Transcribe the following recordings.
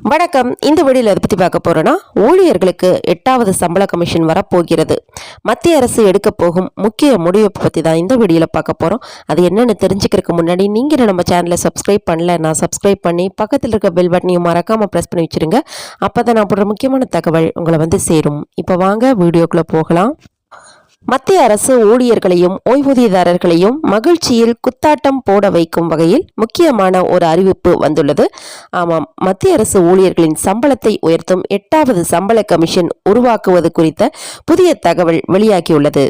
வணக்கம். இந்த வீடியோவில் எதை பற்றி பார்க்க போகிறோன்னா, ஊழியர்களுக்கு 8வது சம்பள கமிஷன் வரப்போகிறது. மத்திய அரசு எடுக்க போகும் முக்கிய முடிவை பற்றி தான் இந்த வீடியோவில் பார்க்க போகிறோம். அது என்னென்னு தெரிஞ்சுக்கிறதுக்கு முன்னாடி நீங்கள் நம்ம சேனலை சப்ஸ்கிரைப் பண்ணலன்னா சப்ஸ்கிரைப் பண்ணி பக்கத்தில் இருக்க பெல் பட்டனையும் மறக்காமல் ப்ரெஸ் பண்ணி வச்சுருங்க. அப்போ தான் நான் போடுற முக்கியமான தகவல் உங்களை வந்து சேரும். இப்போ வாங்க வீடியோக்குள்ளே போகலாம். மத்திய அரசு ஊழியர்களையும் ஓய்வூதியதாரர்களையும் மகிழ்ச்சியில் குத்தாட்டம் போட வைக்கும் வகையில் முக்கியமான ஒரு அறிவிப்பு வந்துள்ளது. ஆமாம், மத்திய அரசு ஊழியர்களின் சம்பளத்தை உயர்த்தும் 8வது சம்பள கமிஷன் உருவாக்குவது குறித்த புதிய தகவல் வெளியாகியுள்ளது.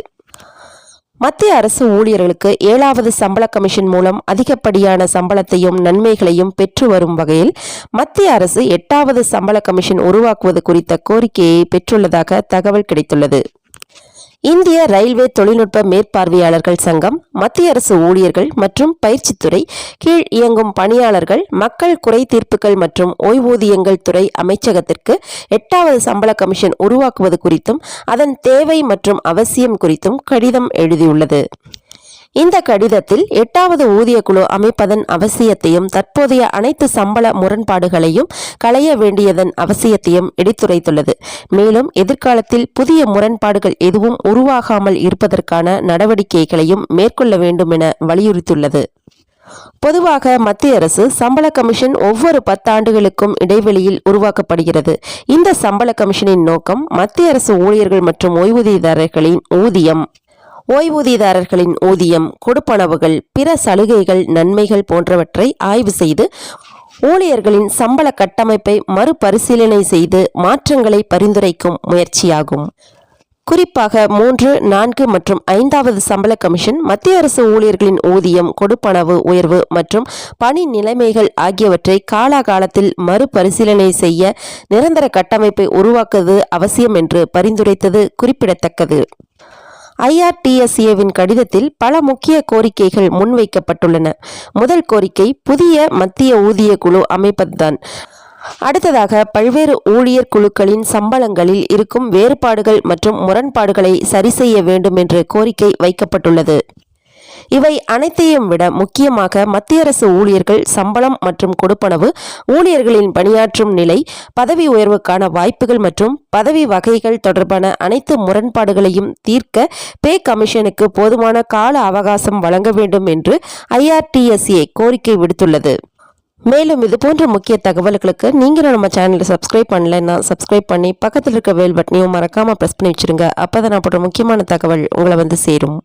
மத்திய அரசு ஊழியர்களுக்கு 7வது சம்பள கமிஷன் மூலம் அதிகப்படியான சம்பளத்தையும் நன்மைகளையும் பெற்று வரும் வகையில் மத்திய அரசு 8வது சம்பள கமிஷன் உருவாக்குவது குறித்த கோரிக்கையை பெற்றுள்ளதாக தகவல் கிடைத்துள்ளது. இந்திய ரயில்வே தொழில்நுட்ப மேற்பார்வையாளர்கள் சங்கம், மத்திய அரசு ஊழியர்கள் மற்றும் பயிற்சித்துறை கீழ் இயங்கும் பணியாளர்கள் மக்கள் குறை தீர்ப்புகள் மற்றும் ஓய்வூதியங்கள் துறை அமைச்சகத்திற்கு 8வது சம்பள கமிஷன் உருவாக்குவது குறித்தும் அதன் தேவை மற்றும் அவசியம் குறித்தும் கடிதம் எழுதியுள்ளது. இந்த கடிதத்தில் 8வது ஊதிய குழு அமைப்பதன் அவசியத்தையும் தற்போதைய அனைத்து சம்பள முரண்பாடுகளையும் களைய வேண்டியதன் அவசியத்தையும் எடுத்துரைத்துள்ளது. மேலும் எதிர்காலத்தில் புதிய முரண்பாடுகள் எதுவும் உருவாகாமல் இருப்பதற்கான நடவடிக்கைகளையும் மேற்கொள்ள வேண்டும் என வலியுறுத்தியுள்ளது. பொதுவாக மத்திய அரசு சம்பள கமிஷன் ஒவ்வொரு 10 ஆண்டுகளுக்கும் இடைவெளியில் உருவாக்கப்படுகிறது. இந்த சம்பள கமிஷனின் நோக்கம் மத்திய அரசு ஊழியர்கள் மற்றும் ஓய்வூதியதாரர்களின் ஊதியம், கொடுப்பனவுகள், பிற சலுகைகள், நன்மைகள் போன்றவற்றை ஆய்வு செய்து ஊழியர்களின் சம்பள கட்டமைப்பை மறுபரிசீலனை செய்து மாற்றங்களை பரிந்துரைக்கும் முயற்சியாகும். குறிப்பாக 3, 4 மற்றும் 5வது சம்பள கமிஷன் மத்திய அரசு ஊழியர்களின் ஊதியம், கொடுப்பனவு உயர்வு மற்றும் பணி நிலைமைகள் ஆகியவற்றை காலாகாலத்தில் மறுபரிசீலனை செய்ய நிரந்தர கட்டமைப்பை உருவாக்குவது அவசியம் என்று பரிந்துரைத்தது குறிப்பிடத்தக்கது. IRTSAவின் கடிதத்தில் பல முக்கிய கோரிக்கைகள் முன்வைக்கப்பட்டுள்ளன. முதல் கோரிக்கை புதிய மத்திய ஊதிய குழு அமைப்பதுதான். அடுத்ததாக பல்வேறு ஊழியர் குழுக்களின் சம்பளங்களில் இருக்கும் வேறுபாடுகள் மற்றும் முரண்பாடுகளை சரி செய்ய வேண்டும் என்று கோரிக்கை வைக்கப்பட்டுள்ளது. இவை அனைத்தையும் விட முக்கியமாக மத்திய அரசு ஊழியர்கள் சம்பளம் மற்றும் கொடுப்பனவு, ஊழியர்களின் பணியாற்றும் நிலை, பதவி உயர்வுக்கான வாய்ப்புகள் மற்றும் பதவி வகைகள் தொடர்பான அனைத்து முரண்பாடுகளையும் தீர்க்க பே கமிஷனுக்கு போதுமான கால அவகாசம் வழங்க வேண்டும் என்று IRTSA கோரிக்கை விடுத்துள்ளது. மேலும் இது போன்ற முக்கிய தகவல்களுக்கு நீங்கள் நம்ம சேனலை சப்ஸ்கிரைப் பண்ணலைன்னா சப்ஸ்கிரைப் பண்ணி பக்கத்தில் இருக்க பெல் பட்டனையும் மறக்காமல் ப்ரெஸ் பண்ணி வச்சுருங்க. அப்போ தான் நான் போடுற முக்கியமான தகவல் உங்களை வந்து சேரும்.